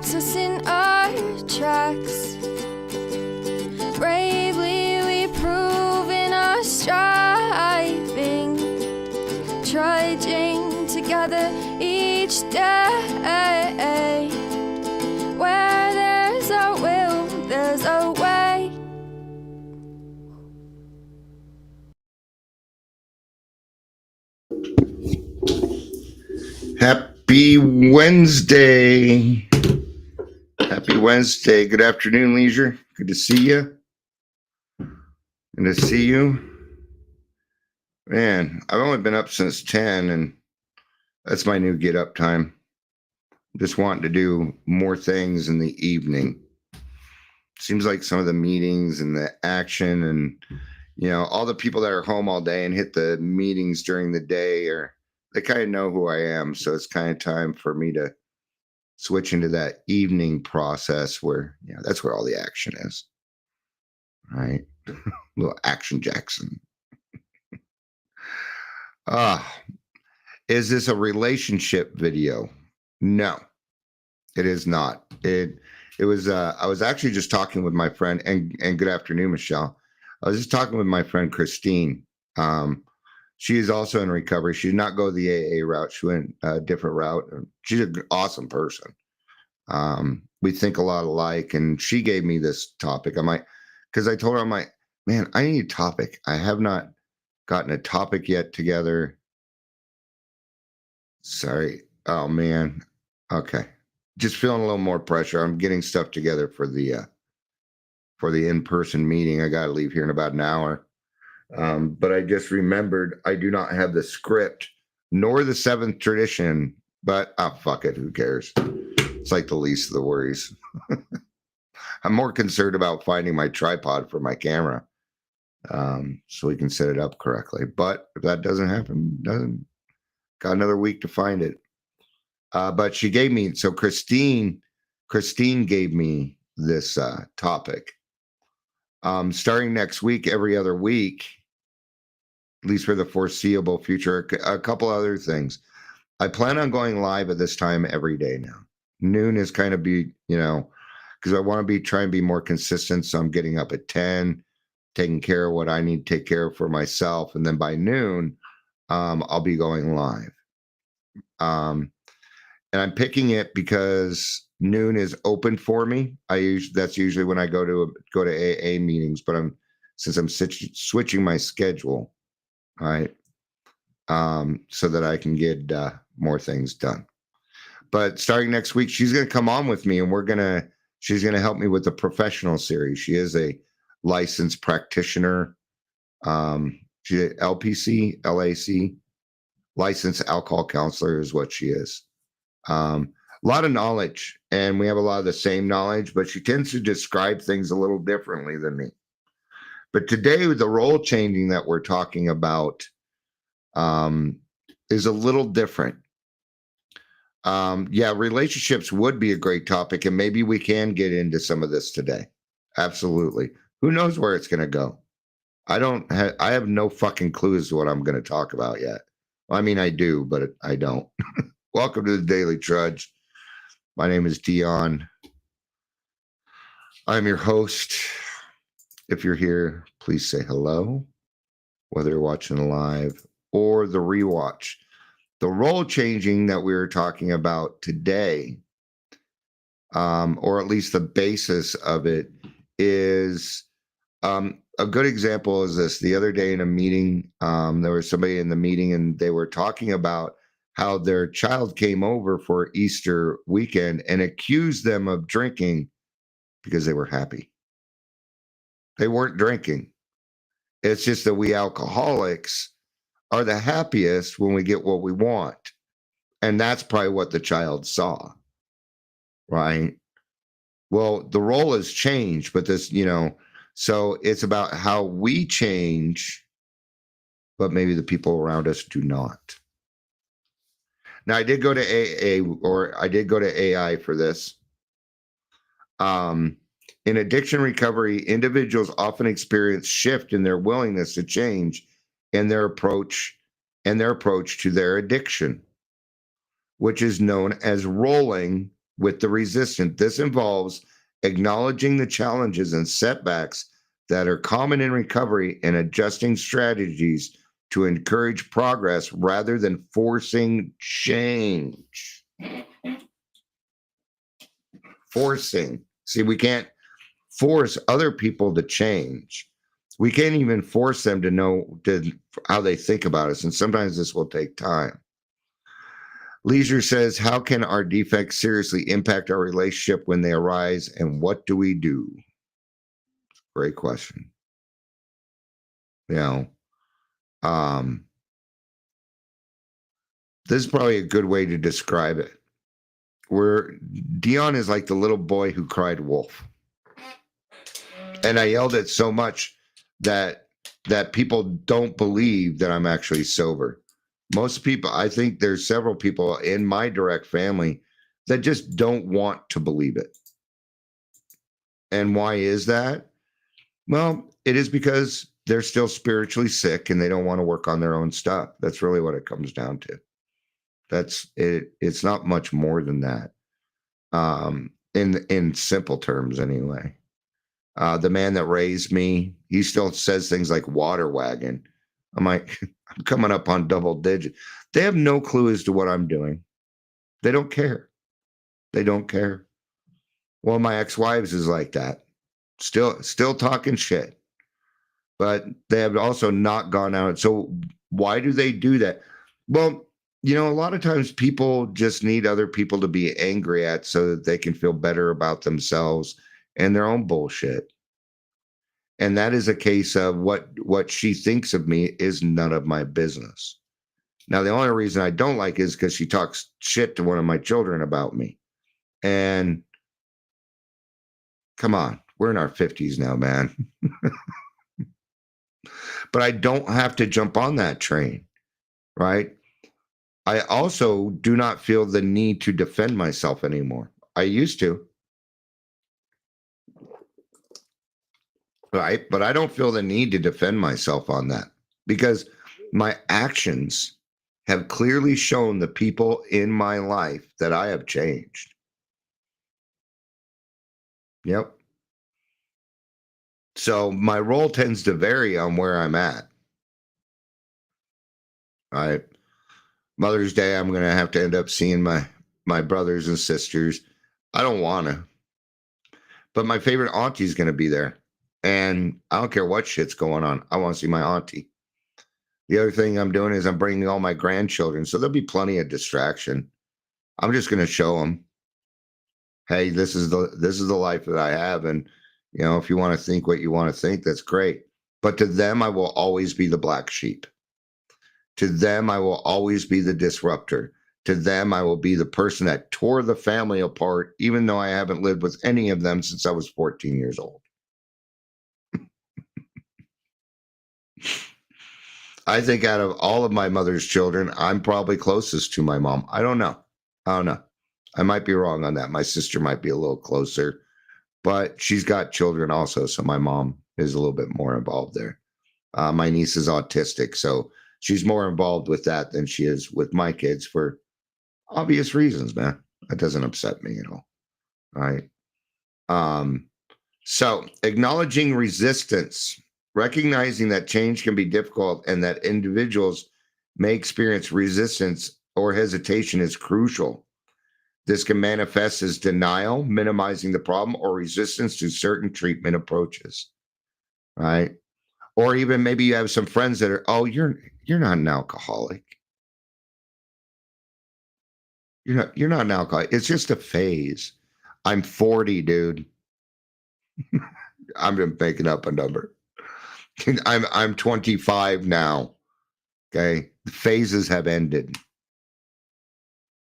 keeps us in our tracks. Bravely we prove in our striving, trudging together each day. Where there's a will, there's a way. Happy Wednesday. Happy Wednesday. Good afternoon, Leisure. Good to see you. Good to see you. Man, I've only been up since 10, and that's my new get up time. Just wanting to do more things in the evening. Seems like some of the meetings and the action and, all the people that are home all day and hit the meetings during the day, they kind of know who I am. So it's kind of time for me to switch into that evening process where, that's where all the action is. Right? Little Action Jackson. Is this a relationship video? No, it is not. It was, I was actually just talking with my friend, and good afternoon, Michelle. I was just talking with my friend, Christine. She is also in recovery. She did not go the AA route. She went a different route. She's an awesome person. We think a lot alike, and she gave me this topic. Because I told her, man, I need a topic. I have not gotten a topic yet together. Sorry. Oh, man. Okay. Just feeling a little more pressure. I'm getting stuff together for the in-person meeting. I got to leave here in about an hour. But I just remembered I do not have the script nor the seventh tradition, but fuck it. Who cares? It's like the least of the worries. I'm more concerned about finding my tripod for my camera, so we can set it up correctly. But if that doesn't happen, got another week to find it. But she gave me, so Christine gave me this topic. Starting next week, every other week, at least for the foreseeable future, a couple other things. I plan on going live at this time every day now. Noon is kind of because I want to try and be more consistent. So I'm getting up at 10, taking care of what I need to take care of for myself. And then by noon, I'll be going live. And I'm picking it because noon is open for me. That's usually when I go to AA meetings, but since I'm switching my schedule, right, so that I can get more things done. But starting next week, she's going to come on with me, and she's going to help me with the professional series. She is a licensed practitioner. She's LPC, LAC, licensed alcohol counselor is what she is. A lot of knowledge, and we have a lot of the same knowledge, but she tends to describe things a little differently than me. But today, the role changing that we're talking about is a little different. Relationships would be a great topic, and maybe we can get into some of this today. Absolutely. Who knows where it's going to go? I have no fucking clue as to what I'm going to talk about yet. Well, I mean, I do, but I don't. Welcome to the Daily Trudge. My name is Dion. I'm your host. If you're here, please say hello, whether you're watching live or the rewatch. The role changing that we were talking about today, or at least the basis of it, is a good example is this. The other day in a meeting, there was somebody in the meeting, and they were talking about how their child came over for Easter weekend and accused them of drinking because they were happy. They weren't drinking. It's just that we alcoholics are the happiest when we get what we want. And that's probably what the child saw, right? Well, the role has changed, but this, so it's about how we change, but maybe the people around us do not. Now, I did go to AA, or I did go to AI for this. In addiction recovery, individuals often experience shift in their willingness to change in their approach to their addiction, which is known as rolling with the resistant. This involves acknowledging the challenges and setbacks that are common in recovery and adjusting strategies to encourage progress rather than forcing change. Forcing. See, we can't force other people to change. We can't even force them to know how they think about us. And sometimes this will take time. Leisure says, how can our defects seriously impact our relationship when they arise? And what do we do? Great question. You know, this is probably a good way to describe it. Where Dion is like the little boy who cried wolf. And I yelled it so much that people don't believe that I'm actually sober. Most people, I think there's several people in my direct family that just don't want to believe it. And why is that? Well, it is because they're still spiritually sick and they don't want to work on their own stuff. That's really what it comes down to. That's it. It's not much more than that. In simple terms, anyway. The man that raised me, he still says things like water wagon. I'm like, I'm coming up on double digit. They have no clue as to what I'm doing. They don't care. They don't care. Well, my ex-wives is like that. Still talking shit. But they have also not gone out. So why do they do that? Well, you know, a lot of times people just need other people to be angry at so that they can feel better about themselves and their own bullshit. And that is a case of what she thinks of me is none of my business. Now, the only reason I don't like is because she talks shit to one of my children about me. And come on, we're in our 50s now, man. But I don't have to jump on that train, right? I also do not feel the need to defend myself anymore. I used to. Right. But I don't feel the need to defend myself on that because my actions have clearly shown the people in my life that I have changed. Yep. So my role tends to vary on where I'm at. Right. Mother's Day, I'm going to have to end up seeing my brothers and sisters. I don't want to. But my favorite auntie is going to be there. And I don't care what shit's going on. I want to see my auntie. The other thing I'm doing is I'm bringing all my grandchildren. So there'll be plenty of distraction. I'm just going to show them, hey, this is the life that I have. And, you know, if you want to think what you want to think, that's great. But to them, I will always be the black sheep. To them, I will always be the disruptor. To them, I will be the person that tore the family apart, even though I haven't lived with any of them since I was 14 years old. I think out of all of my mother's children, I'm probably closest to my mom. I don't know. I might be wrong on that. My sister might be a little closer, but she's got children also. So my mom is a little bit more involved there. My niece is autistic, so she's more involved with that than she is with my kids for obvious reasons, man. That doesn't upset me at all. All right. So acknowledging resistance. Recognizing that change can be difficult and that individuals may experience resistance or hesitation is crucial. This can manifest as denial, minimizing the problem, or resistance to certain treatment approaches, right? Or even maybe you have some friends that are, oh, you're not an alcoholic. You're not an alcoholic. It's just a phase. I'm 40, dude. I'm just making up a number. I'm 25 now. Okay. The phases have ended.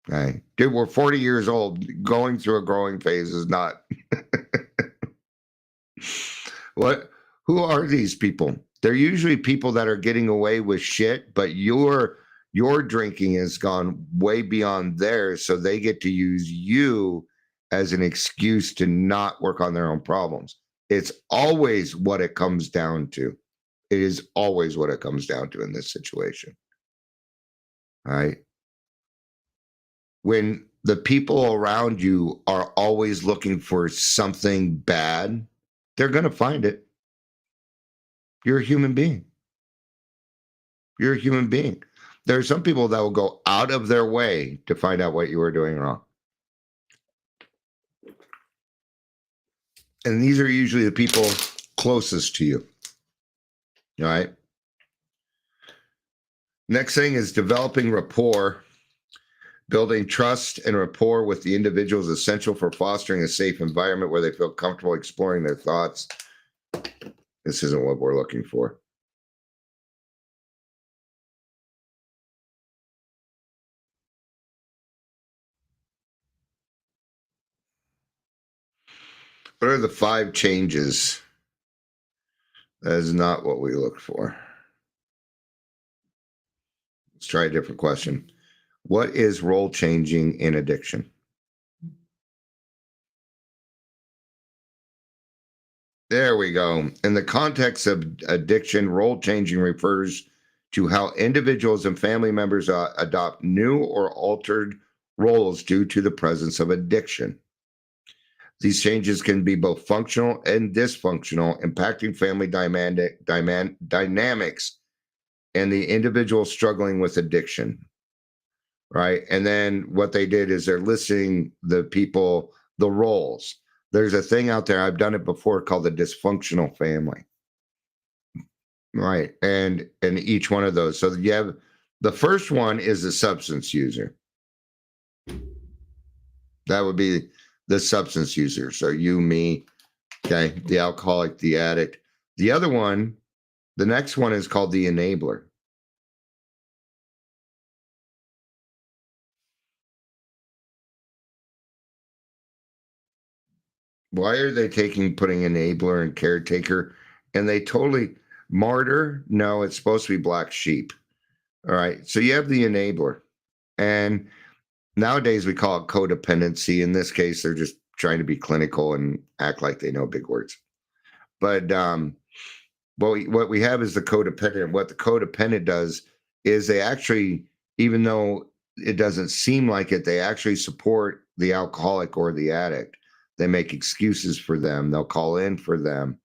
Okay. Dude, we're 40 years old. Going through a growing phase is not. Who are these people? They're usually people that are getting away with shit, but your drinking has gone way beyond theirs. So they get to use you as an excuse to not work on their own problems. It's always what it comes down to. It is always what it comes down to in this situation. All right. When the people around you are always looking for something bad, they're going to find it. You're a human being. You're a human being. There are some people that will go out of their way to find out what you are doing wrong. And these are usually the people closest to you. All right. Next thing is developing rapport. Building trust and rapport with the individual is essential for fostering a safe environment where they feel comfortable exploring their thoughts. This isn't what we're looking for. What are the 5 changes? That is not what we look for. Let's try a different question. What is role changing in addiction? There we go. In the context of addiction, role changing refers to how individuals and family members adopt new or altered roles due to the presence of addiction. These changes can be both functional and dysfunctional, impacting family dynamics and the individual struggling with addiction. Right. And then what they did is they're listing the people, the roles. There's a thing out there, I've done it before, called the dysfunctional family. Right. And each one of those. So you have the first one is the substance user. That would be the substance user. So you, me, okay, the alcoholic, the addict. The other one, the next one is called the enabler. Why are they putting enabler and caretaker? And they totally, martyr, no, it's supposed to be black sheep. All right. So you have the enabler. And nowadays we call it codependency. In this case, they're just trying to be clinical and act like they know big words. But what we have is the codependent. What the codependent does is they actually, even though it doesn't seem like it, they actually support the alcoholic or the addict. They make excuses for them. They'll call in for them.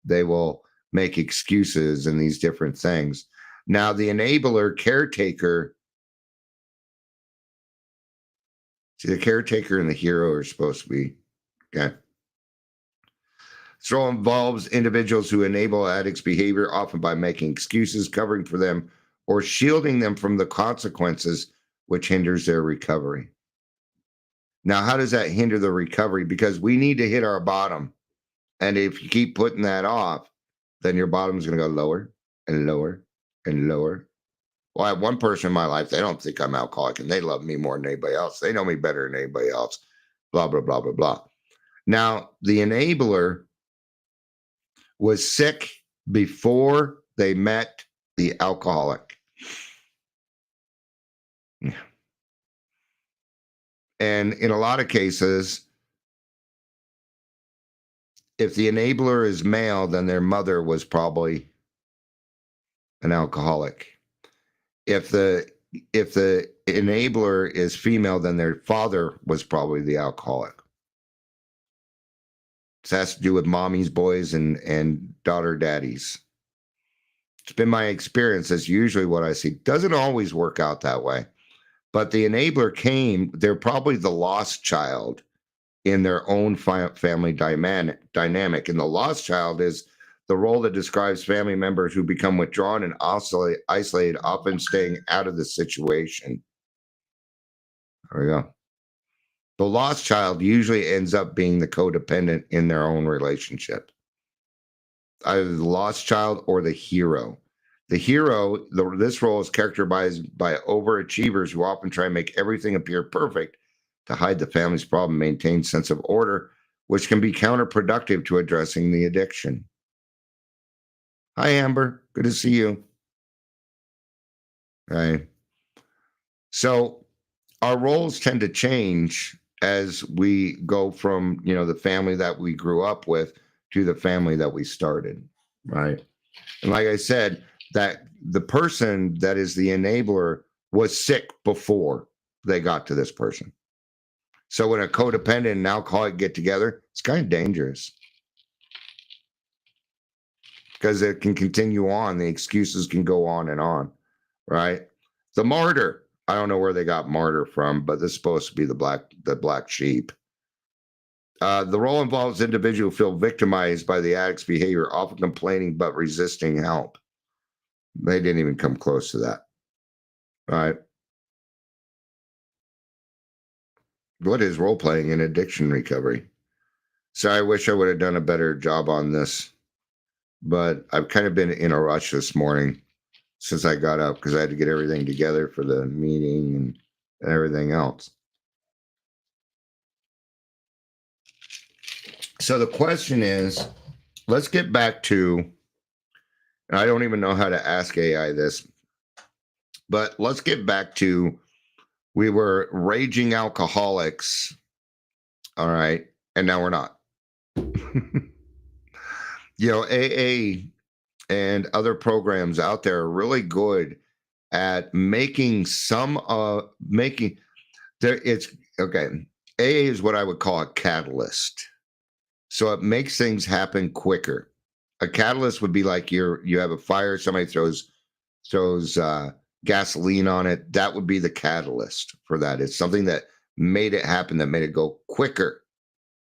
They will make excuses and these different things. Now, the enabler, caretaker, see, the caretaker and the hero are supposed to be, okay. So it involves individuals who enable addicts' behavior, often by making excuses, covering for them, or shielding them from the consequences, which hinders their recovery. Now, how does that hinder the recovery? Because we need to hit our bottom. And if you keep putting that off, then your bottom is going to go lower and lower and lower. Well, I have one person in my life, they don't think I'm alcoholic and they love me more than anybody else. They know me better than anybody else, blah, blah, blah, blah, blah. Now, the enabler was sick before they met the alcoholic. And in a lot of cases, if the enabler is male, then their mother was probably an alcoholic. If the enabler is female, then their father was probably the alcoholic. This has to do with mommies, boys, and daughter daddies. It's been my experience. That's usually what I see. Doesn't always work out that way. But the enabler they're probably the lost child in their own family dynamic. And the lost child is the role that describes family members who become withdrawn and isolated, often staying out of the situation. There we go. The lost child usually ends up being the codependent in their own relationship. Either the lost child or the hero. The hero, this role is characterized by overachievers who often try and make everything appear perfect to hide the family's problem, maintain sense of order, which can be counterproductive to addressing the addiction. Hi, Amber. Good to see you. Right. So our roles tend to change as we go from, the family that we grew up with to the family that we started. Right. And like I said, that the person that is the enabler was sick before they got to this person. So when a codependent and alcoholic get together, it's kind of dangerous because it can continue on. The excuses can go on, right? The martyr. I don't know where they got martyr from, but this is supposed to be the black sheep. The role involves individuals who feel victimized by the addict's behavior, often complaining but resisting help. They didn't even come close to that. Right? What is role playing in addiction recovery? So I wish I would have done a better job on this, but I've kind of been in a rush this morning since I got up because I had to get everything together for the meeting and everything else. So the question is, let's get back to, and I don't even know how to ask AI this, but let's get back to, we were raging alcoholics, all right, and now we're not. AA and other programs out there are really good at making it's okay. AA is what I would call a catalyst. So it makes things happen quicker. A catalyst would be like you have a fire, somebody throws gasoline on it. That would be the catalyst for that. It's something that made it happen, that made it go quicker,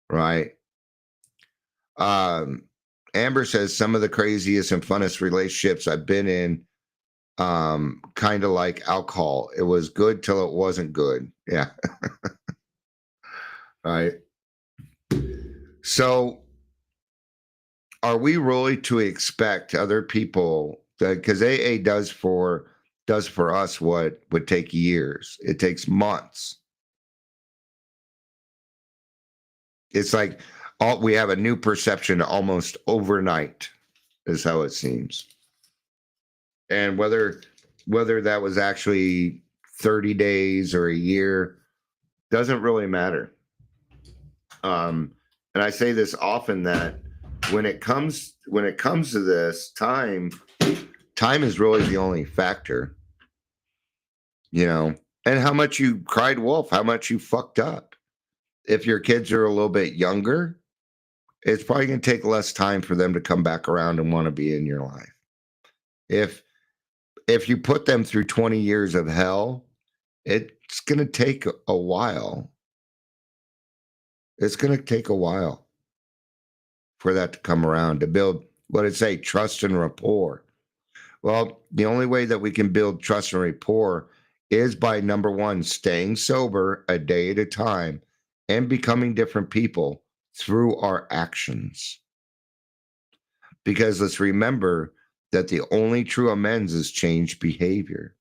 right? Amber says some of the craziest and funnest relationships I've been in, kind of like alcohol. It was good till it wasn't good. Yeah. Right. So are we really to expect other people, because AA does for us what would take years. It takes months. It's like we have a new perception almost overnight, is how it seems. And whether that was actually 30 days or a year doesn't really matter. And I say this often, that when it comes to this, time is really the only factor, and how much you cried wolf, how much you fucked up. If your kids are a little bit younger, it's probably going to take less time for them to come back around and want to be in your life. If you put them through 20 years of hell, it's going to take a while. It's going to take a while for that to come around, to build, what did it say, trust and rapport. Well, the only way that we can build trust and rapport is by, number one, staying sober a day at a time and becoming different people through our actions. Because let's remember that the only true amends is changed behavior.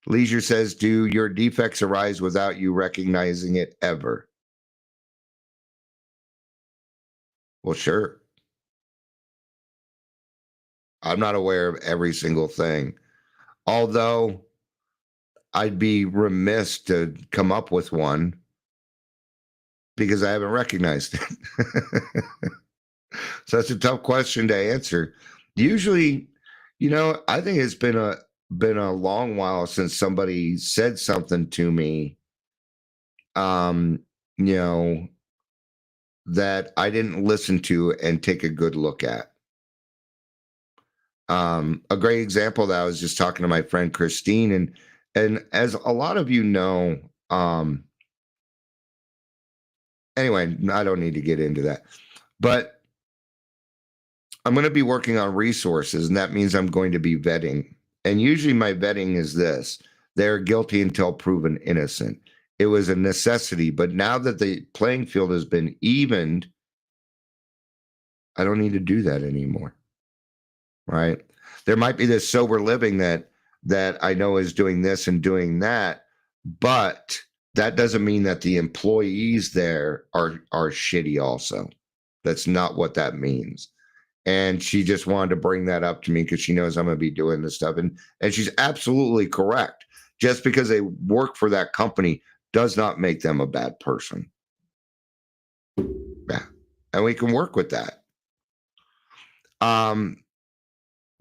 Leisure says, do your defects arise without you recognizing it ever? Well, sure. I'm not aware of every single thing, although I'd be remiss to come up with one because I haven't recognized it. So that's a tough question to answer. Usually, I think it's been a long while since somebody said something to me, that I didn't listen to and take a good look at. A great example that I was just talking to my friend Christine, and as a lot of you know, anyway, I don't need to get into that, but I'm going to be working on resources, and that means I'm going to be vetting. And usually my vetting is this: they're guilty until proven innocent. It was a necessity, but now that the playing field has been evened, I don't need to do that anymore. Right? There might be this sober living that I know is doing this and doing that, but that doesn't mean that the employees there are shitty also. That's not what that means. And she just wanted to bring that up to me because she knows I'm going to be doing this stuff. And she's absolutely correct. Just because they work for that company does not make them a bad person. Yeah. And we can work with that.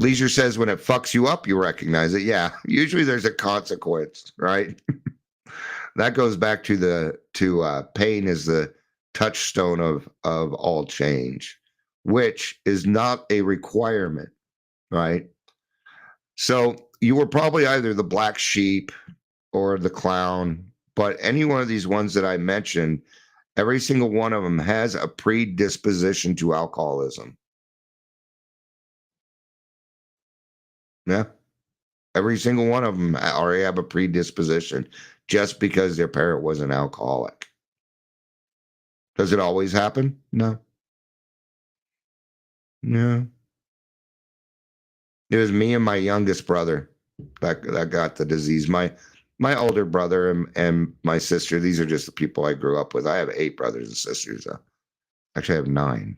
Leisure says when it fucks you up, you recognize it. Yeah. Usually there's a consequence, right? that goes back to pain is the touchstone of all change, which is not a requirement, right? So you were probably either the black sheep or the clown, but any one of these ones that I mentioned, every single one of them has a predisposition to alcoholism. Yeah. Every single one of them already have a predisposition just because their parent was an alcoholic. Does it always happen? No. No. It was me and my youngest brother that got the disease. My older brother and my sister, these are just the people I grew up with. I have 8 brothers and sisters. Actually, I have 9.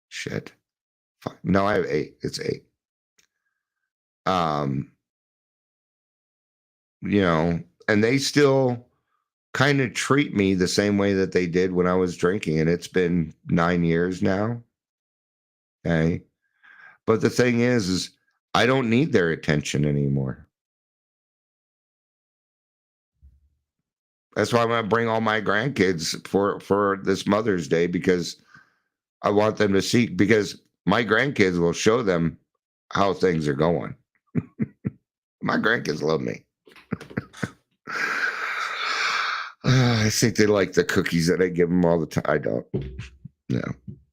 Shit. Fuck. No, I have 8. It's 8. You know, and they still kind of treat me the same way that they did when I was drinking, and it's been 9 years now. Okay. But the thing is I don't need their attention anymore. That's why I'm going to bring all my grandkids for this Mother's Day, because I want them to see, because my grandkids will show them how things are going. My grandkids love me. I think they like the cookies that I give them all the time. I don't. No,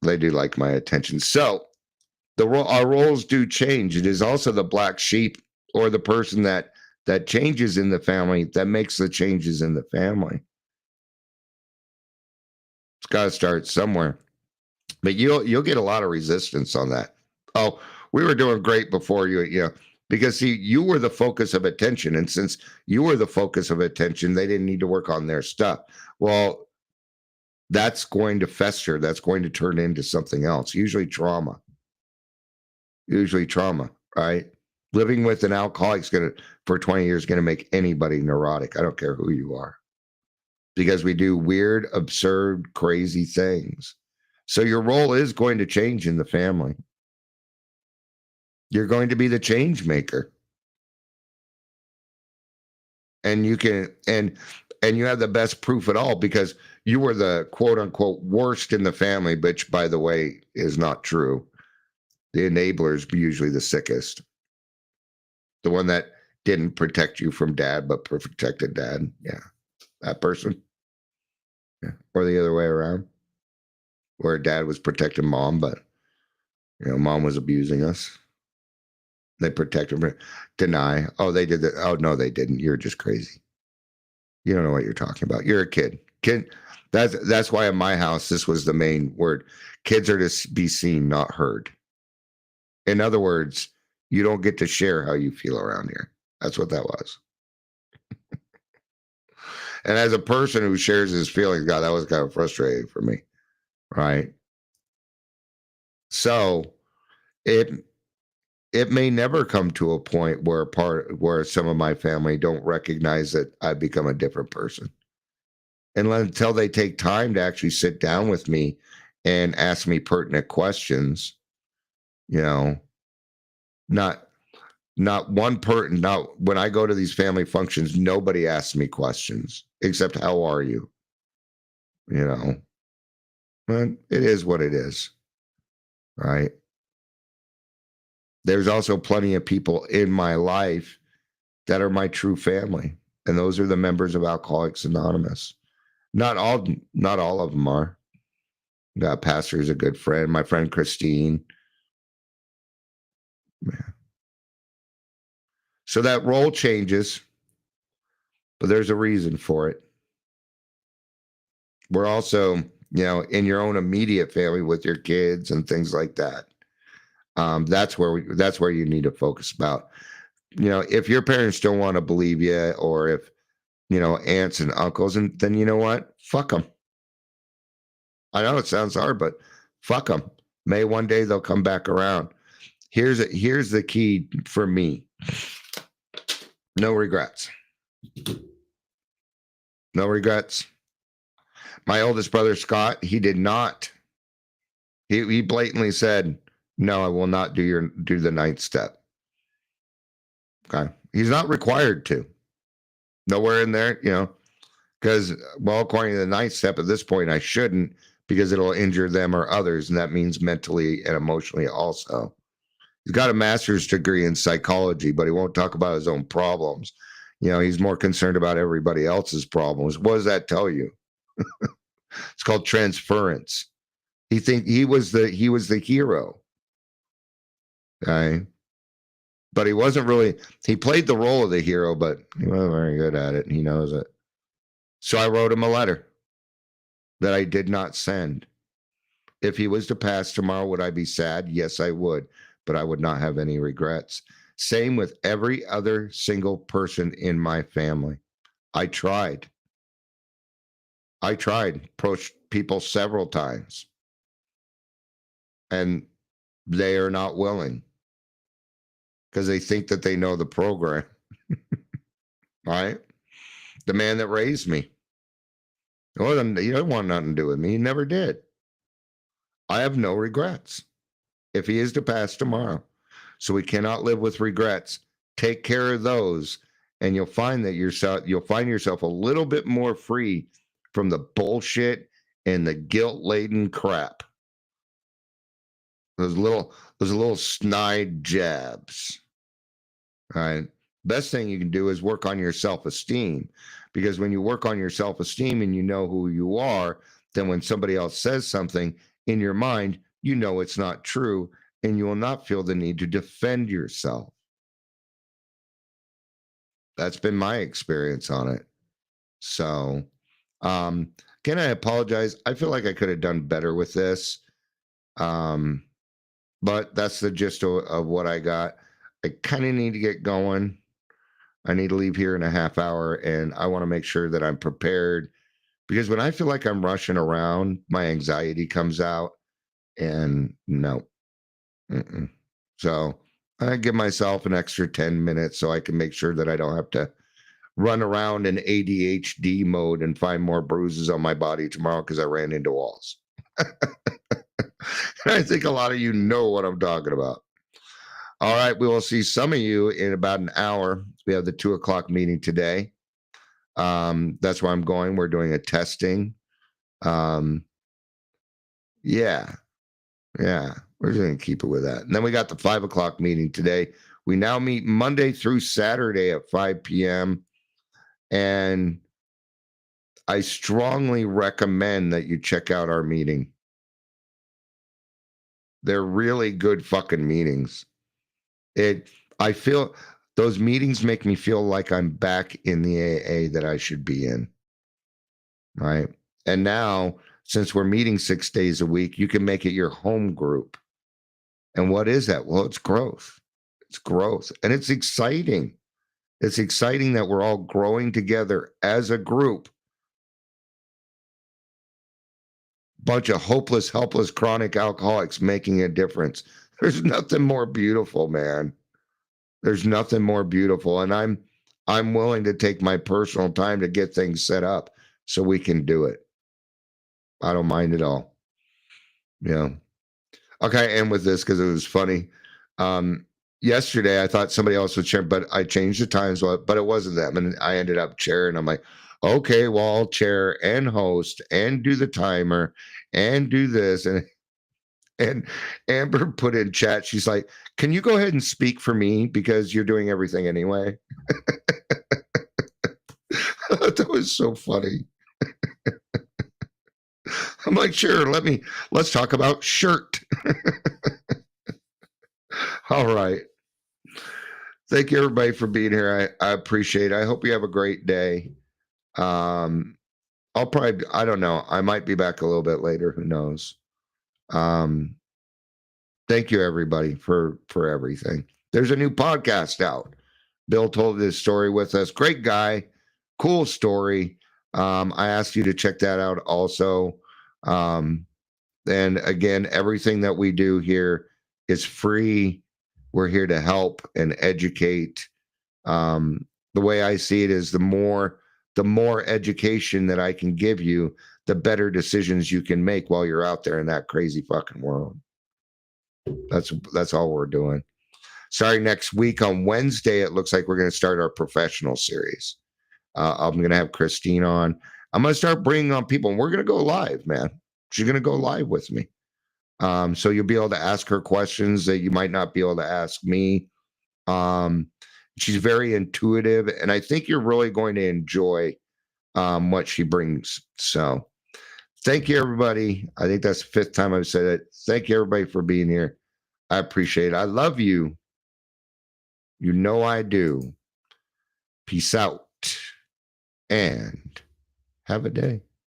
they do like my attention. So our roles do change. It is also the black sheep or the person that changes in the family that makes the changes in the family. It's got to start somewhere. But you'll get a lot of resistance on that. Oh, we were doing great before you, because see, you were the focus of attention. And since you were the focus of attention, they didn't need to work on their stuff. Well, that's going to fester. That's going to turn into something else, usually trauma, right? Living with an alcoholic for 20 years is going to make anybody neurotic. I don't care who you are, because we do weird, absurd, crazy things. So your role is going to change in the family. You're going to be the change maker. And you can, and you have the best proof at all, because you were the quote unquote worst in the family, which, by the way, is not true. The enabler's usually the sickest. The one that didn't protect you from dad, but protected dad. Yeah. That person. Yeah. Or the other way around, where dad was protecting mom, but mom was abusing us. They protected her. Deny. Oh, they did that. Oh, no, they didn't. You're just crazy. You don't know what you're talking about. You're a kid. That's why in my house, this was the main word. Kids are to be seen, not heard. In other words, you don't get to share how you feel around here. That's what that was. And as a person who shares his feelings, God, that was kind of frustrating for me. Right. So it may never come to a point where some of my family don't recognize that I've become a different person. And until they take time to actually sit down with me and ask me pertinent questions, not when I go to these family functions, nobody asks me questions except, how are you? But it is what it is, right? There's also plenty of people in my life that are my true family, and those are the members of Alcoholics Anonymous. Not all of them are. Pastor is a good friend. My friend Christine. Yeah. So that role changes, but there's a reason for it. We're also, in your own immediate family with your kids and things like that. That's where you need to focus about. If your parents don't want to believe you, or if aunts and uncles, and then you know what? Fuck them. I know it sounds hard, but fuck them. May one day they'll come back around. Here's the key for me. No regrets. No regrets. My oldest brother, Scott, he did not. He blatantly said, no, I will not do the 9th step. Okay. He's not required to. Nowhere in there, Because, well, according to the ninth step, at this point, I shouldn't because it'll injure them or others. And that means mentally and emotionally also. He's got a master's degree in psychology, but he won't talk about his own problems. He's more concerned about everybody else's problems. What does that tell you? It's called transference. He was the hero. Okay. But he wasn't really, he played the role of the hero, but he wasn't very good at it. And he knows it. So I wrote him a letter that I did not send. If he was to pass tomorrow, would I be sad? Yes, I would, but I would not have any regrets. Same with every other single person in my family. I tried. Approached people several times, and they are not willing because they think that they know the program. Right? The man that raised me. Well, he doesn't want nothing to do with me. He never did. I have no regrets if he is to pass tomorrow. So we cannot live with regrets. Take care of those, and you'll find yourself a little bit more free from the bullshit and the guilt-laden crap. Those little snide jabs. All right. Best thing you can do is work on your self-esteem, because when you work on your self-esteem and you know who you are, then when somebody else says something in your mind, you know it's not true, and you will not feel the need to defend yourself. That's been my experience on it. So, can I apologize? I feel like I could have done better with this. But that's the gist of what I got. I kind of need to get going. I need to leave here in a half hour, and I want to make sure that I'm prepared, because when I feel like I'm rushing around, my anxiety comes out, and no. So I give myself an extra 10 minutes so I can make sure that I don't have to run around in ADHD mode and find more bruises on my body tomorrow because I ran into walls. I think a lot of you know what I'm talking about. All right, we will see some of you in about an hour. We have the 2:00 meeting today. That's where I'm going. We're doing a testing. Yeah. We're going to keep it with that. And then we got the 5:00 meeting today. We now meet Monday through Saturday at 5 p.m. And I strongly recommend that you check out our meeting. They're really good fucking meetings. I feel those meetings make me feel like I'm back in the AA that I should be in. Right. And now, since we're meeting 6 days a week, you can make it your home group. And what is that? Well, it's growth. It's growth. And it's exciting. It's exciting that we're all growing together as a group. Bunch of hopeless, helpless, chronic alcoholics making a difference. There's nothing more beautiful, man. There's nothing more beautiful. And I'm willing to take my personal time to get things set up so we can do it. I don't mind at all. Yeah. Okay, I end with this because it was funny. Yesterday, I thought somebody else would chair, but I changed the times, but it wasn't them. And I ended up chairing. I'm like, okay, well, I'll chair and host and do the timer and do this. And Amber put in chat, she's like, can you go ahead and speak for me because you're doing everything anyway? That was so funny. I'm like, sure, let's talk about shirt. All right. Thank you, everybody, for being here. I appreciate it. I hope you have a great day. I don't know. I might be back a little bit later. Who knows? Thank you, everybody, for everything. There's a new podcast out. Bill told this story with us. Great guy. Cool story. I asked you to check that out also. And again, everything that we do here is free. We're here to help and educate. The way I see it is the more education that I can give you, the better decisions you can make while you're out there in that crazy fucking world. That's all we're doing. Starting next week on Wednesday, it looks like we're going to start our professional series. I'm going to have Christine on. I'm going to start bringing on people, and we're going to go live, man. She's going to go live with me. So you'll be able to ask her questions that you might not be able to ask me. She's very intuitive, and I think you're really going to enjoy what she brings. So thank you, everybody. I think that's the fifth time I've said it. Thank you, everybody, for being here. I appreciate it. I love you. You know I do. Peace out and have a day.